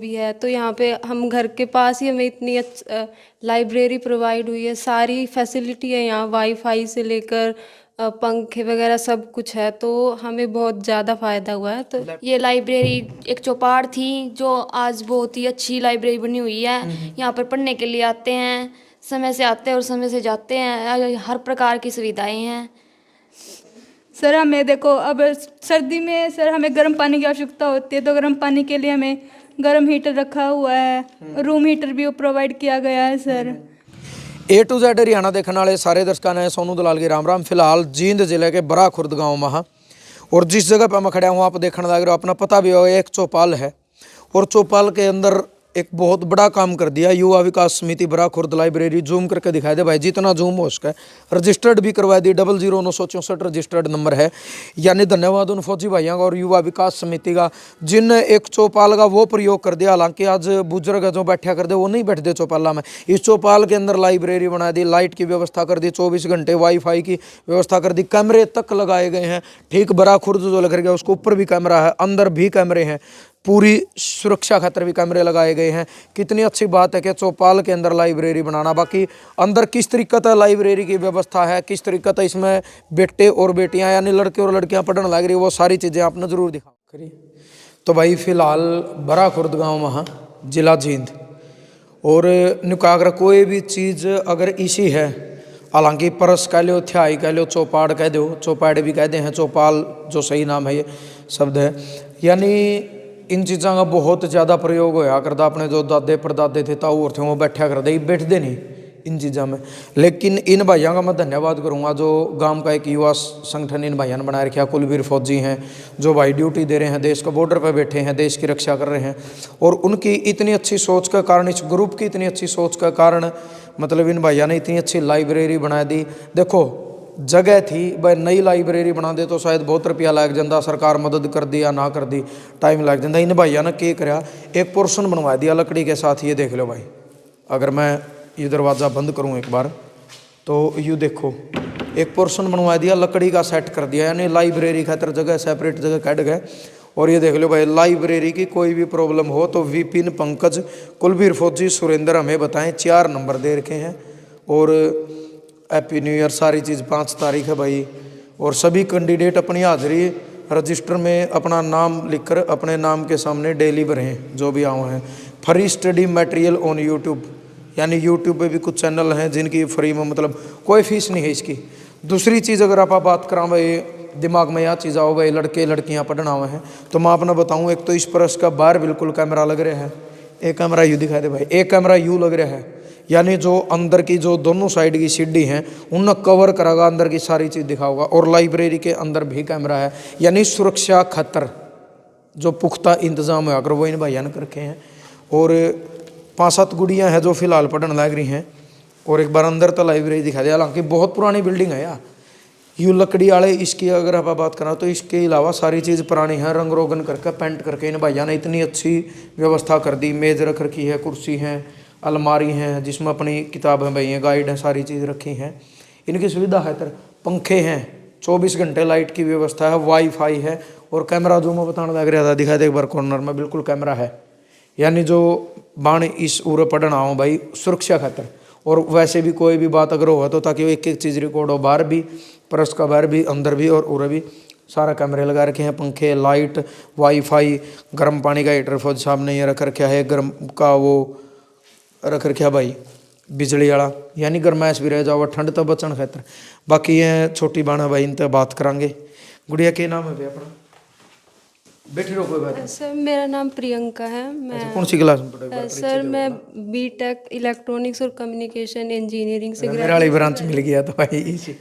भी है। तो यहाँ पे हम घर के पास ही हमें इतनी लाइब्रेरी प्रोवाइड हुई है, सारी फैसिलिटी है यहाँ, वाईफाई से लेकर पंखे वगैरह सब कुछ है। तो हमें बहुत ज़्यादा फ़ायदा हुआ है। तो ये लाइब्रेरी एक चौपाड़ थी जो आज बहुत ही अच्छी लाइब्रेरी बनी हुई है। यहाँ पर पढ़ने के लिए आते हैं, समय से आते हैं और समय से जाते हैं। हर प्रकार की सुविधाएं हैं। सर हमें देखो, अब सर्दी में सर हमें गर्म पानी की आवश्यकता होती है, तो गर्म पानी के लिए हमें गर्म हीटर रखा हुआ है, रूम हीटर भी प्रोवाइड किया गया है sir. A to Z Haryana देखने वाले सारे दर्शकों ने सोनू दलाल की राम राम। फिलहाल जींद जिले के बड़ा खुर्द गाँव में हाँ, और जिस जगह पर मैं खड़ा हूँ आप देखने लग रहे हो, अपना पता भी होगा, एक चौपाल है। और चौपाल के अंदर एक बहुत बड़ा काम कर दिया युवा विकास समिति बड़ा खुर्द लाइब्रेरी। जूम करके दिखाई दे भाई, जितना जूम हो सके। रजिस्टर्ड भी करवा दी, 000964 रजिस्टर्ड नंबर है। यानी धन्यवाद उन फौजी भाइयों का और युवा विकास समिति का, जिन एक चौपाल का वो प्रयोग कर दिया। हालांकि आज बुजुर्ग जो बैठा कर दे वो नहीं बैठते चौपाला में। इस चौपाल के अंदर लाइब्रेरी बना दी, लाइट की व्यवस्था कर दी, 24 घंटे वाईफाई की व्यवस्था कर दी, कैमरे तक लगाए गए हैं। ठीक बड़ा खुर्द जो लग गया उसके ऊपर भी कैमरा है, अंदर भी कैमरे हैं, पूरी सुरक्षा खातिर भी कैमरे लगाए गए हैं। कितनी अच्छी बात है कि चौपाल के अंदर लाइब्रेरी बनाना। बाकी अंदर किस तरीके से लाइब्रेरी की व्यवस्था है, किस तरीके से इसमें बेटे और बेटियां यानी लड़के और लड़कियां पढ़ने लग रही, वो सारी चीज़ें आपने ज़रूर दिखा करिए। तो भाई फिलहाल बड़ा खुर्द गाँव वहाँ जिला जींद, और नुकागर कोई भी चीज़ अगर इसी है, हालांकि परस कह लो, थ्याई कह लो, चौपाड़ कह दो, चौपाड़ भी कहते हैं, चौपाल जो सही नाम है ये शब्द है। यानी इन चीज़ों का बहुत ज़्यादा प्रयोग होया करता। अपने जो दादे परदादे थे ताऊ और थे वो बैठा करते, बैठते नहीं इन चीज़ों में। लेकिन इन भाइयों का मैं धन्यवाद करूँगा जो गांव का एक युवा संगठन इन भाइयों ने बना रखा। कुलवीर फौजी हैं जो भाई ड्यूटी दे रहे हैं, देश का बॉर्डर पर बैठे हैं, देश की रक्षा कर रहे हैं। और उनकी इतनी अच्छी सोच के कारण, इस ग्रुप की इतनी अच्छी सोच के कारण, मतलब इन भाइयों ने इतनी अच्छी लाइब्रेरी बना दी। देखो जगह थी भाई, नई लाइब्रेरी बना दे तो शायद बहुत रुपया लग जाता, सरकार मदद कर दी या ना कर दी, टाइम लग जाता। इन भाइयों ने क्या कराया, एक पोर्शन बनवा दिया लकड़ी के साथ। ये देख लो भाई, अगर मैं ये दरवाज़ा बंद करूँ एक बार तो यू देखो, एक पोर्शन बनवा दिया, लकड़ी का सेट कर दिया। यानी लाइब्रेरी खातर जगह सेपरेट जगह कट गए। और ये देख लो भाई, लाइब्रेरी की कोई भी प्रॉब्लम हो तो विपिन, पंकज, कुलवीर फौजी, सुरेंद्र हमें बताएं। 4 नंबर दे रखे हैं। और हैप्पी न्यू ईयर, सारी चीज़ 5 तारीख है भाई। और सभी कैंडिडेट अपनी हाजिरी रजिस्टर में अपना नाम लिखकर अपने नाम के सामने डेली भरें जो भी आए हैं। Free study material on YouTube, यानी यूट्यूब पे भी कुछ चैनल हैं जिनकी फ्री में, मतलब कोई फीस नहीं है इसकी। दूसरी चीज़ अगर आप बात करा भाई, दिमाग में यह चीज़ आओ भाई, लड़के लड़कियां पढ़ना हुए हैं, तो मैं आपने बताऊं, एक तो इस परस का बाहर बिल्कुल कैमरा लग रहा है। एक कैमरा यू दिखाई दे भाई, एक कैमरा यू लग रहा है। यानी जो अंदर की जो दोनों साइड की सीढ़ी हैं उन कवर करागा, अंदर की सारी चीज़ दिखाऊंगा। और लाइब्रेरी के अंदर भी कैमरा है, यानी सुरक्षा खतर जो पुख्ता इंतजाम है अगर वो इन भाइयों ने कर रखे हैं। और 5-7 गुड़ियाँ हैं जो फिलहाल पढ़ने लग रही हैं। और एक बार अंदर तो लाइब्रेरी दिखा दिया, हालांकि बहुत पुरानी बिल्डिंग है यार। यू लकड़ी वाले इसकी अगर आप बात करें तो इसके अलावा सारी चीज़ पुरानी है, रंग रोगन करके पेंट करके इन भाइयों ने इतनी अच्छी व्यवस्था कर दी। मेज़ रख रखी है, कुर्सी हैं, अलमारी हैं जिसमें अपनी किताबें भाई हैं, गाइड हैं, सारी चीज़ रखी हैं। इनकी सुविधा है तर पंखे हैं, 24 घंटे लाइट की व्यवस्था है, वाईफाई है। और कैमरा जो मैं बताने लग रहा था, दिखा दे एक बार, कॉर्नर में बिल्कुल कैमरा है। यानी जो बाण इस उरे पढ़ना हो भाई, सुरक्षा खातर। और वैसे भी कोई भी बात अगर हो तो ताकि एक एक चीज़ रिकॉर्ड हो, बाहर भी परस का बाहर भी अंदर भी और उरे भी सारा कैमरे लगा रखे हैं। पंखे, लाइट, वाईफाई, गर्म पानी का हीटर फौज साहब ने ये रख रखा है, गर्म का वो रख रखा भाई बिजली वाला, यानी गर्माइश भी रह जाओ, ठंड तो बचन खातर। बाकी ये छोटी बाणा भाई इन बात करांगे। गुड़िया के नाम है भाई अपना? बैठी रहो, कोई बात नहीं। सर मेरा नाम प्रियंका है। मैं कौन सी क्लास में पढ़े? सर मैं बीटेक इलेक्ट्रॉनिक्स और कम्युनिकेशन इंजीनियरिंग से मेरा वाली ब्रांच मिल गया तो भाई इसी।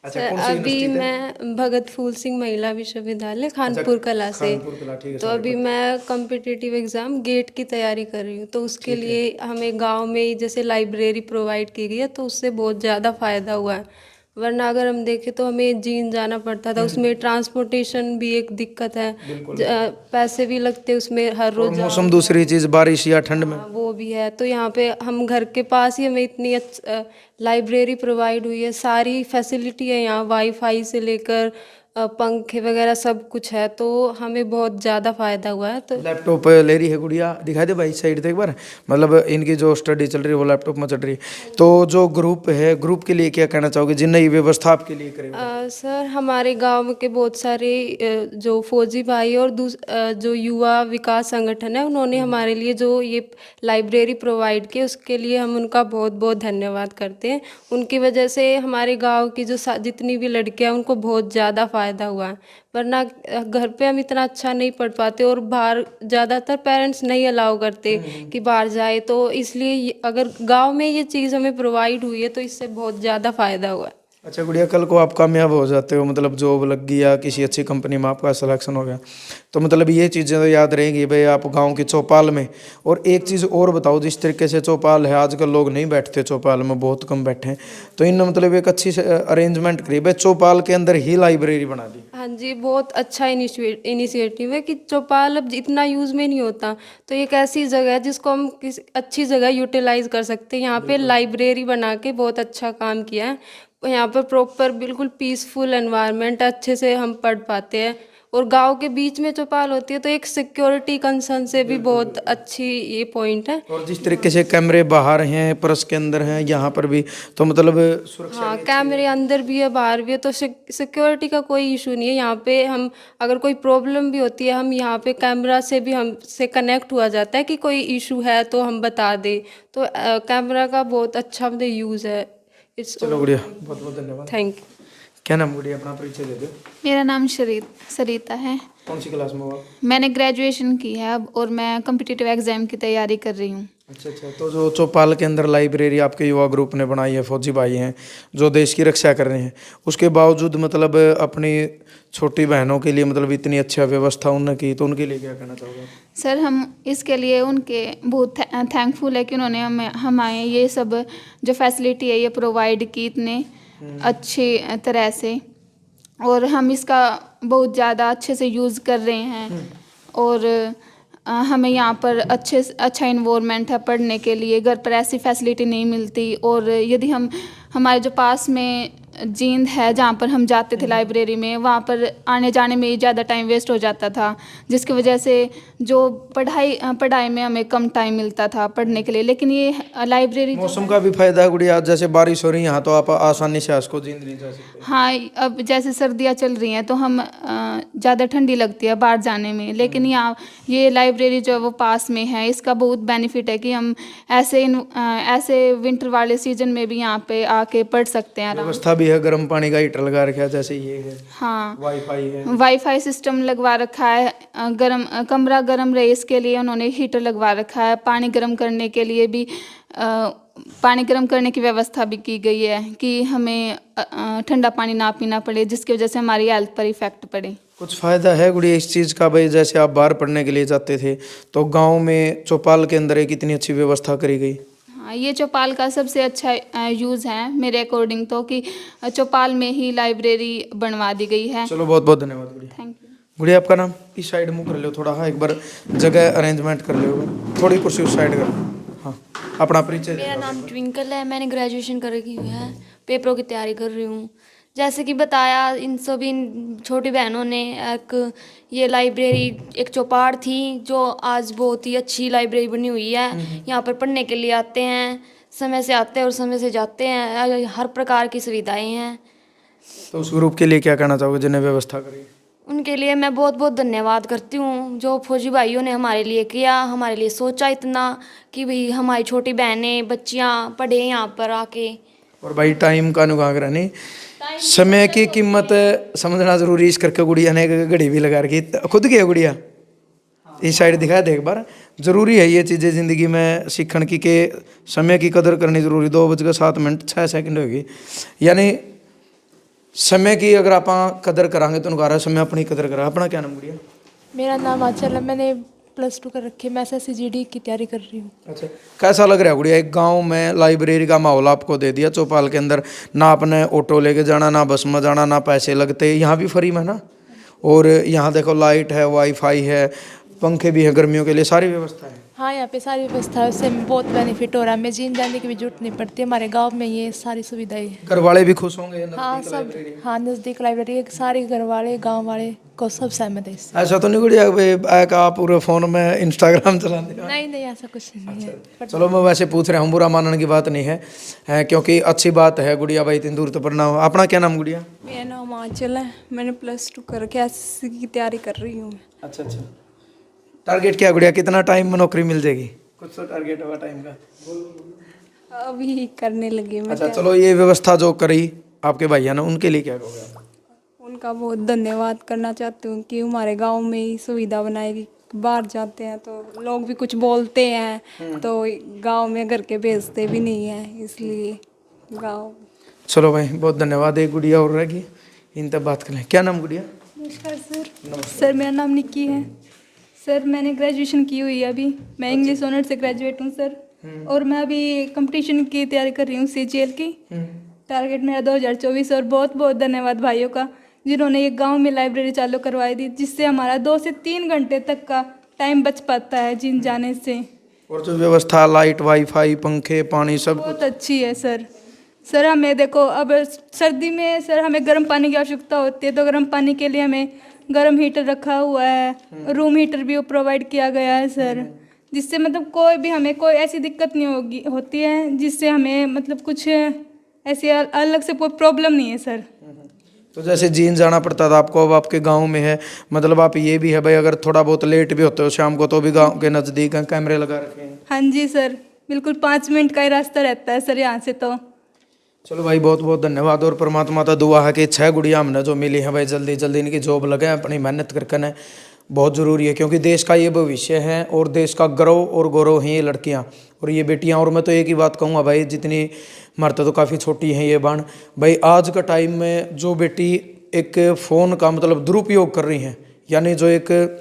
अच्छा, सर कौन सी अभी मैं भगत फूल सिंह महिला विश्वविद्यालय कानपुर कला से। तो अभी मैं कॉम्पिटिटिव एग्ज़ाम गेट की तैयारी कर रही हूँ। तो उसके लिए हमें गांव में ही जैसे लाइब्रेरी प्रोवाइड की गई है, तो उससे बहुत ज़्यादा फ़ायदा हुआ है। वरना अगर हम देखें तो हमें जींद जाना पड़ता था, उसमें ट्रांसपोर्टेशन भी एक दिक्कत है, पैसे भी लगते उसमें हर रोज़। मौसम दूसरी चीज़, बारिश या ठंड में वो भी है। तो यहाँ पे हम घर के पास ही हमें इतनी लाइब्रेरी प्रोवाइड हुई है, सारी फैसिलिटी है यहाँ, वाईफाई से लेकर पंखे वगैरह सब कुछ है, तो हमें बहुत ज़्यादा फ़ायदा हुआ है। तो लैपटॉप ले रही है गुड़िया, दिखाई दे भाई साइड से एक बार, मतलब इनकी जो स्टडी चल रही है वो लैपटॉप में चल रही है। तो जो ग्रुप है, ग्रुप के लिए क्या कहना चाहोगे, जिन नई व्यवस्था आपके लिए करेगा? सर हमारे गांव के बहुत सारे जो फौजी भाई और जो युवा विकास संगठन है, उन्होंने हमारे लिए जो ये लाइब्रेरी प्रोवाइड की, उसके लिए हम उनका बहुत बहुत धन्यवाद करते हैं। उनकी वजह से हमारे गांव की जो जितनी भी लड़कियां, उनको बहुत ज़्यादा फ़ायदा हुआ है। वरना घर पे हम इतना अच्छा नहीं पढ़ पाते, और बाहर ज़्यादातर पेरेंट्स नहीं अलाउ करते कि बाहर जाए, तो इसलिए अगर गांव में ये चीज़ हमें प्रोवाइड हुई है तो इससे बहुत ज़्यादा फ़ायदा हुआ है। अच्छा गुड़िया, कल को आप कामयाब हो जाते हो, मतलब जॉब लग गई या किसी अच्छी कंपनी में आपका सिलेक्शन हो गया, तो मतलब ये चीज़ें तो याद रहेंगी भाई आप गांव की चौपाल में। और एक चीज़ और बताओ, जिस तरीके से चौपाल है, आजकल लोग नहीं बैठते चौपाल में, बहुत कम बैठे हैं, तो इन मतलब एक अच्छी अरेंजमेंट करी भाई, चौपाल के अंदर ही लाइब्रेरी बना दी। हाँ जी, बहुत अच्छा इनिशिएटिव है कि चौपाल अब इतना यूज़ में नहीं होता, तो एक ऐसी जगह है जिसको हम किसी अच्छी जगह यूटिलाइज कर सकते हैं। यहाँ पे लाइब्रेरी बना के बहुत अच्छा काम किया है। यहाँ पर प्रॉपर बिल्कुल पीसफुल एनवायरनमेंट, अच्छे से हम पढ़ पाते हैं। और गांव के बीच में चौपाल होती है, तो एक सिक्योरिटी कंसर्न से भी बहुत अच्छी ये पॉइंट है। और जिस तरीके से कैमरे बाहर हैं, परस के अंदर हैं, यहाँ पर भी, तो मतलब सुरक्षा। हाँ, कैमरे अंदर भी है बाहर भी है, तो सिक्योरिटी का कोई इशू नहीं है। यहाँ पे हम अगर कोई प्रॉब्लम भी होती है, हम यहाँ पे कैमरा से भी हमसे कनेक्ट हुआ जाता है कि कोई इशू है तो हम बता दें। तो कैमरा का बहुत अच्छा मतलब यूज़ है। चलो गुड़िया, बहुत बहुत धन्यवाद। Thank you. क्या नाम गुड़िया, अपना परिचय दे दो। मेरा नाम सरिता है। कौन सी क्लास में हो आप? मैंने ग्रेजुएशन की है अब, और मैं कॉम्पिटिटिव एग्ज़ाम की तैयारी कर रही हूँ। अच्छा अच्छा, तो जो चौपाल के अंदर लाइब्रेरी आपके युवा ग्रुप ने बनाई है, फौजी भाई हैं जो देश की रक्षा कर रहे हैं, उसके बावजूद मतलब अपनी छोटी बहनों के लिए मतलब इतनी अच्छा व्यवस्था उन्होंने की, तो उनके लिए क्या कहना चाहोगे? सर हम इसके लिए उनके बहुत थैंकफुल है कि उन्होंने हमें ये सब जो फैसिलिटी है ये प्रोवाइड की इतने अच्छी तरह से, और हम इसका बहुत ज़्यादा अच्छे से यूज़ कर रहे हैं। और हमें यहाँ पर अच्छा इन्वायरमेंट है पढ़ने के लिए, घर पर ऐसी फैसिलिटी नहीं मिलती। और यदि हमारे जो पास में जींद है जहाँ पर हम जाते थे लाइब्रेरी में, वहाँ पर आने जाने में ही ज़्यादा टाइम वेस्ट हो जाता था, जिसकी वजह से जो पढ़ाई में हमें कम टाइम मिलता था पढ़ने के लिए। लेकिन ये लाइब्रेरी मौसम का भी फायदा है गुड़िया, जैसे बारिश हो रही है यहाँ, तो आप आसानी से इसको जींद नहीं जा सकते। हाँ, अब जैसे सर्दियाँ चल रही हैं तो हम ज़्यादा ठंडी लगती है बाहर जाने में, लेकिन यहाँ ये लाइब्रेरी जो है वो पास में है, इसका बहुत बेनिफिट है कि हम ऐसे विंटर वाले सीजन में भी यहाँ पे आके पढ़ सकते हैं। व्यवस्था भी है, गर्म पानी का हीटर लगा रखा है, जैसे ये है। हाँ, वाईफाई है, वाईफाई सिस्टम लगवा रखा है। कमरा गर्म रहे इसके लिए उन्होंने हीटर लगवा रखा है। पानी गर्म करने के लिए भी पानी गर्म करने की व्यवस्था भी की गई है कि हमें ठंडा पानी ना पीना पड़े, जिसकी वजह से हमारी हेल्थ पर इफेक्ट पड़े। कुछ फ़ायदा है गुड़िया इस चीज़ का भाई, जैसे आप बाहर पढ़ने के लिए जाते थे, तो गांव में चौपाल के अंदर एक इतनी अच्छी व्यवस्था करी गई। हाँ, ये चौपाल का सबसे अच्छा यूज़ है मेरे अकॉर्डिंग तो, कि चौपाल में ही लाइब्रेरी बनवा दी गई है। चलो बहुत बहुत धन्यवाद गुड़िया। Thank you. गुड़िया आपका नाम? इस साइड मुँह कर लो थोड़ा, हाँ एक बार जगह अरेंजमेंट कर लो, थोड़ी कुर्सी उस साइड कर। हाँ, अपना परिचय। मेरा नाम ट्विंकल है, मैंने ग्रेजुएशन कर रखी हुई है, पेपरों की तैयारी कर रही हूँ। जैसे कि बताया इन सभी छोटी बहनों ने, एक ये लाइब्रेरी एक चौपाड़ थी जो आज बहुत ही अच्छी लाइब्रेरी बनी हुई है। यहाँ पर पढ़ने के लिए आते हैं, समय से आते हैं और समय से जाते हैं, हर प्रकार की सुविधाएं हैं। तो उस ग्रुप के लिए क्या कहना चाहोगे जिन्हें व्यवस्था करी? उनके लिए मैं बहुत बहुत धन्यवाद करती हूँ, जो फौजी भाइयों ने हमारे लिए किया, हमारे लिए सोचा इतना कि भाई हमारी छोटी बहनें बच्चियाँ पढ़े यहाँ पर आके। और भाई टाइम का अनुगाह नहीं, समय की कीमत समझना जरूरी। इस करके गुड़िया ने एक घड़ी भी लगा रखी, खुद की है गुड़िया, इस साइड दिखाया देख बार। जरूरी है ये चीज़ें ज़िंदगी में सीखने की, के समय की कदर करनी जरूरी। 2:07 होगी, यानी समय की अगर आप कदर करांगे तो उनका समय अपनी कदर करा। अपना क्या नाम गुड़िया? मेरा नाम आंचल है, मैंने +2 कर रखी है, मैं SSCGD की तैयारी कर रही हूँ। अच्छा, कैसा लग रहा है गुड़िया, एक गांव में लाइब्रेरी का माहौल आपको दे दिया चौपाल के अंदर, ना आपने ऑटो लेके जाना, ना बस में जाना, ना पैसे लगते, यहाँ भी फ्री में ना। और यहाँ देखो लाइट है, वाईफाई है, पंखे भी हैं गर्मियों के लिए, सारी व्यवस्था है। हाँ, यहाँ पे सारी व्यवस्था है, उससे बहुत बेनिफिट हो रहा है, हमें जीन जाने की भी जरूरत नहीं पड़ती, हमारे गांव में ये सारी सुविधाएं हैं। घर वाले भी खुश होंगे हाँ नजदीक सब, लाइब्रेरी। हाँ नज़दीक लाइब्रेरी है, सारे घर वाले गांव वाले को सब सहमत है इससे। ऐसा तो नहीं गुड़िया भाई आप पूरे फोन में इंस्टाग्राम चलाते हो? नहीं नहीं, ऐसा कुछ नहीं है। पर चलो मैं वैसे पूछ रहा हूँ, बुरा मानने की बात नहीं है, क्योंकि अच्छी बात है गुड़िया भाई इतनी दूर तो पढ़ना हो। अपना क्या नाम गुड़िया? मेरा नाम आंचल है, मैंने +2 कर के एसएससी की तैयारी कर रही हूँ। अच्छा अच्छा, टारगेट क्या गुड़िया, कितना टाइम में नौकरी मिल जाएगी? कुछ तो टारगेट होगा टाइम का। अभी करने लगी मैं अच्छा चलो, ये व्यवस्था जो करी आपके भैया ने, उनके लिए क्या कहोगे आप? उनका बहुत धन्यवाद करना चाहती हूँ कि हमारे गांव में ही सुविधा बनाएगी। बाहर जाते हैं तो लोग भी कुछ बोलते हैं, तो गांव में घर के भेजते भी नहीं हैं, इसलिए गांव। चलो भाई बहुत धन्यवाद। एक गुड़िया और रहेगी, इन तक बात कर लें। क्या नाम गुड़िया? नमस्कार सर। सर मेरा नाम निक्की है। सर मैंने ग्रेजुएशन की हुई है अभी, मैं इंग्लिश ऑनर से ग्रेजुएट हूँ सर। और मैं अभी कंपटीशन की तैयारी कर रही हूँ CGL की। टारगेट मेरा 2024। और बहुत बहुत धन्यवाद भाइयों का जिन्होंने ये गांव में लाइब्रेरी चालू करवाई दी, जिससे हमारा 2 से 3 घंटे तक का टाइम बच पाता है जिन जाने से। और जो व्यवस्था, लाइट, वाईफाई, पंखे, पानी, सब बहुत अच्छी है सर। सर हमें देखो, अब सर्दी में सर हमें गर्म पानी की आवश्यकता होती है, तो गर्म पानी के लिए हमें गर्म हीटर रखा हुआ है, रूम हीटर भी प्रोवाइड किया गया है सर, जिससे मतलब कोई भी हमें कोई ऐसी दिक्कत नहीं होती है, जिससे हमें मतलब कुछ ऐसी अलग से कोई प्रॉब्लम नहीं है सर। तो जैसे जीन जाना पड़ता था आपको, अब आपके गांव में है, मतलब आप ये भी है भाई, अगर थोड़ा बहुत लेट भी होते हो शाम को तो भी गांव के नज़दीक हैं, कैमरे लगा रखे हैं। हाँ जी सर, बिल्कुल 5 मिनट का ही रास्ता रहता है सर यहाँ से तो। चलो भाई बहुत बहुत धन्यवाद। और परमात्मा का दुआ है कि 6 गुड़िया हमने जो मिली है भाई, जल्दी जल्दी इनकी जॉब लगे, अपनी मेहनत करके न, बहुत ज़रूरी है, क्योंकि देश का ये भविष्य है और देश का गर्व और गौरव हैं ये लड़कियां और ये बेटियां। और मैं तो एक ही बात कहूँगा भाई, जितनी मरते तो काफ़ी छोटी हैं ये बाण भाई, आज का टाइम में जो बेटी एक फ़ोन का मतलब दुरुपयोग कर रही हैं, यानी जो एक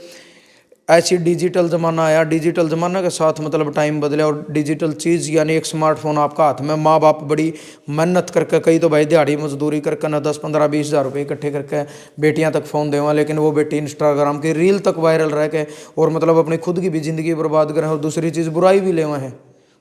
ऐसी डिजिटल ज़माना आया, डिजिटल ज़माना के साथ मतलब टाइम बदला और डिजिटल चीज़ यानी एक स्मार्टफोन आपका हाथ में, माँ बाप बड़ी मेहनत करके, कई तो भाई दिहाड़ी मजदूरी करके ना 10, 15, 20 हज़ार रुपये इकट्ठे करके बेटियां तक फ़ोन देवा, लेकिन वो बेटी इंस्टाग्राम की रील तक वायरल रह के और मतलब अपनी खुद की भी ज़िंदगी बर्बाद करें और दूसरी चीज़ बुराई भी लेवा है।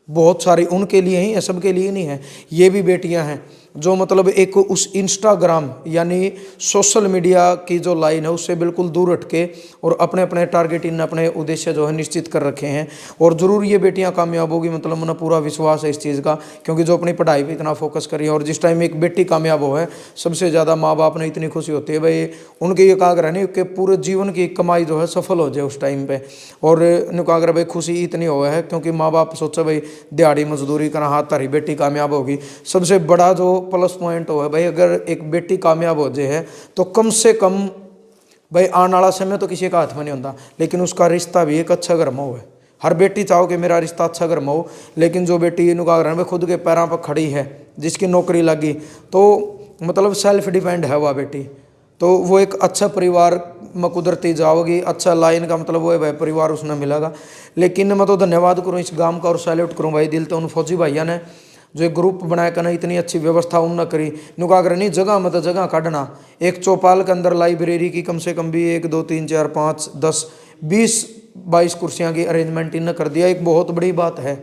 बहुत सारी उनके लिए ही है, सबके लिए नहीं है। ये भी बेटियां हैं जो मतलब एक उस इंस्टाग्राम यानी सोशल मीडिया की जो लाइन है उससे बिल्कुल दूर हटके और अपने अपने टारगेट इन अपने उद्देश्य जो है निश्चित कर रखे हैं। और ज़रूर ये बेटियां कामयाब होगी, मतलब मुझे पूरा विश्वास है इस चीज़ का, क्योंकि जो अपनी पढ़ाई पे इतना फोकस करी है। और जिस टाइम एक बेटी कामयाब हो है, सबसे ज़्यादा माँ बाप ने इतनी खुशी होती है भाई, उनके ये कागर है नहीं कि पूरे जीवन की कमाई जो है सफल हो जाए उस टाइम पर। और निकागर भाई खुशी इतनी हो है क्योंकि माँ बाप सोचा भाई दिहाड़ी मजदूरी करना, हाथ तारी बेटी कामयाब होगी। सबसे बड़ा जो प्लस पॉइंट हो है भाई, अगर एक बेटी कामयाब हो जाए है तो कम से कम भाई आने वाला समय तो किसी का हाथ में नहीं होता, लेकिन उसका रिश्ता भी एक अच्छा गर्म हो है। हर बेटी चाहो कि मेरा रिश्ता अच्छा गर्म हो, लेकिन जो बेटी इनका खुद के पैरों पर खड़ी है, जिसकी नौकरी लगी, तो मतलब सेल्फ डिपेंड है वह बेटी, तो वो एक अच्छा परिवार में कुदरती जाओगी, अच्छा लाइन का मतलब वो है भाई परिवार उसने मिलेगा। लेकिन मैं तो धन्यवाद करूँ इस गांव का और सैल्यूट करूँ भाई दिल तो उन फौजी भैया ने जो एक ग्रुप बनाया करना, इतनी अच्छी व्यवस्था उन करी। नुकागर नहीं जगह मतलब जगह काटना, एक चौपाल के अंदर लाइब्रेरी की कम से कम भी 1, 2, 3, 4, 5, 10, 20, 22 कुर्सियाँ की अरेंजमेंट इन कर दिया, एक बहुत बड़ी बात है।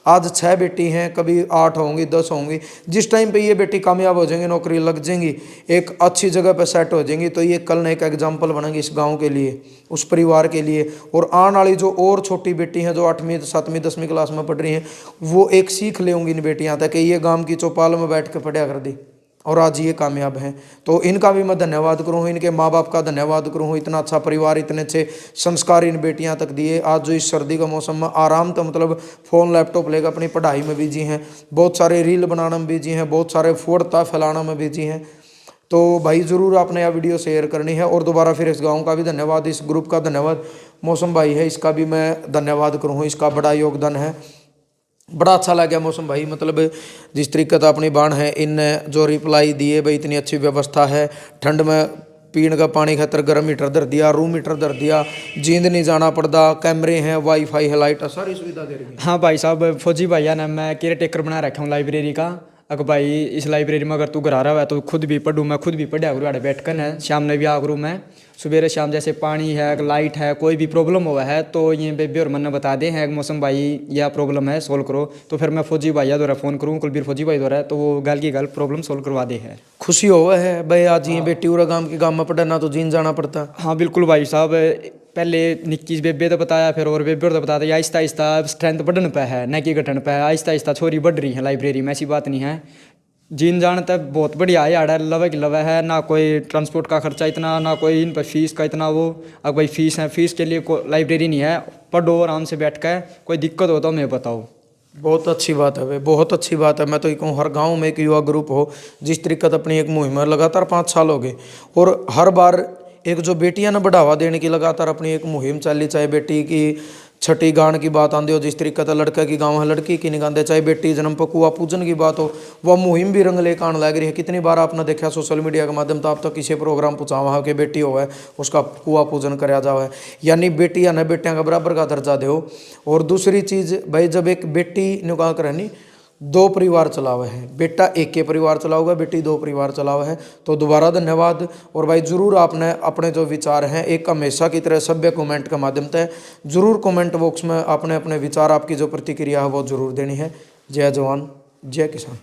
आज 6 बेटी हैं, कभी 8 होंगी, 10 होंगी। जिस टाइम पे ये बेटी कामयाब हो जाएंगी, नौकरी लग जाएंगी, एक अच्छी जगह पे सेट हो जाएंगी, तो ये कल न एक एग्जाम्पल बनेंगी इस गांव के लिए, उस परिवार के लिए। और आने वाली जो और छोटी बेटी हैं जो 8वीं, 7वीं, 10वीं क्लास में पढ़ रही हैं, वो एक सीख लेंगी इन बेटियाँ तक कि ये गाँव की चौपाल में बैठ के पढ़ा कर दी और आज ये कामयाब हैं। तो इनका भी मैं धन्यवाद करूँ, इनके माँ बाप का धन्यवाद करूँ, इतना अच्छा परिवार, इतने अच्छे संस्कार इन बेटियां तक दिए। आज जो इस सर्दी का मौसम में आराम तो मतलब फ़ोन लैपटॉप लेकर अपनी पढ़ाई में बिजी हैं, बहुत सारे रील बनाने में बिजी हैं, बहुत सारे फोड़ता फैलाने में बिजी हैं। तो भाई ज़रूर आपने यह वीडियो शेयर करनी है। और दोबारा फिर इस गाँव का भी धन्यवाद, इस ग्रुप का धन्यवाद, मौसम भाई है इसका भी मैं धन्यवाद करूँ, इसका बड़ा योगदान है। बड़ा अच्छा लगा मौसम भाई, मतलब जिस तरीके से अपनी बाण है इन जो रिप्लाई दिए भाई, इतनी अच्छी व्यवस्था है। ठंड में पीने का पानी खातर गर्म हीटर धर दिया, रूम हीटर धर दिया, जींद नहीं जाना पड़ता, कैमरे हैं, वाईफाई है, लाइट है, सारी सुविधा दे रही है। हाँ भाई साहब, फौजी भैया ने मैं केयर टेकर बना रखा हूँ लाइब्रेरी का। अगर भाई इस लाइब्रेरी में अगर तू घर आ रहा है तो खुद भी पढ़ूँ, मैं खुद भी पढ़ा करूँ आड़े बैठ कर है, शाम में भी आ करूँ मैं सुबह शाम। जैसे पानी है, लाइट है, कोई भी प्रॉब्लम हुआ है तो ये बेबी और मन बता दे हैं मौसम भाई यह प्रॉब्लम है सोल्व करो, तो फिर मैं फौजी भैया द्वारा फ़ोन करूँ, कुलबीर फौजी भाई द्वारा, तो वो गल की गल प्रॉब्लम सोल्व करवा दे है। खुशी हो है भाई आज ये बेटी उरा गांव के गांव में पढ़ना तो जीन जाना पड़ता। हाँ बिल्कुल भाई साहब, पहले निक्की बेबे तो बताया, फिर और बेबे तो बताया, आहिस्ता आहिस्ता स्ट्रेंथ बढ़ने पे है, न कि घटन पे है, आहिस्ता आहिस्ता छोरी बढ़ रही है लाइब्रेरी में, ऐसी बात नहीं है। जीन जान तक बहुत बढ़िया है, आड़ा लवे की लवे है ना, कोई ट्रांसपोर्ट का खर्चा इतना, ना कोई इन पर फीस का इतना वो। अब भाई फीस है, फीस के लिए लाइब्रेरी नहीं है, पढ़ो आराम से बैठ कर, कोई दिक्कत हो तो मैं बताओ। बहुत अच्छी बात है भाई, बहुत अच्छी बात है। मैं तो ये कहूँ हर गांव में एक युवा ग्रुप हो जिस तरीके से अपनी एक मुहिम है, लगातार 5 साल हो गए और हर बार एक जो बेटियां ने बढ़ावा देने की लगातार अपनी एक मुहिम चली, चाहे बेटी की छठी गान की बात आंदी हो, जिस तरीके से लड़के की गाँव है लड़की की नहीं गाते, चाहे बेटी जन्म पर कुआ पूजन की बात हो, वह मुहिम भी रंग लेकर आने लग रही है। कितनी बार आपने देखा सोशल मीडिया के माध्यम से, आप तो किसी प्रोग्राम पूछा वहाँ के बेटी हो है उसका कुआ पूजन कराया जाए, यानी बेटियां ने बेटियां का बराबर का दर्जा दो। और दूसरी चीज़ भाई, जब एक बेटी ने कहा कर नहीं 2 परिवार चलावे हैं, बेटा एक के परिवार चलाओगा, बेटी 2 परिवार चलावे है, तो दोबारा धन्यवाद। और भाई ज़रूर आपने अपने जो विचार हैं एक हमेशा की तरह सभ्य कमेंट के माध्यम से ज़रूर कमेंट बॉक्स में आपने अपने विचार, आपकी जो प्रतिक्रिया है वो ज़रूर देनी है। जय जवान जय किसान।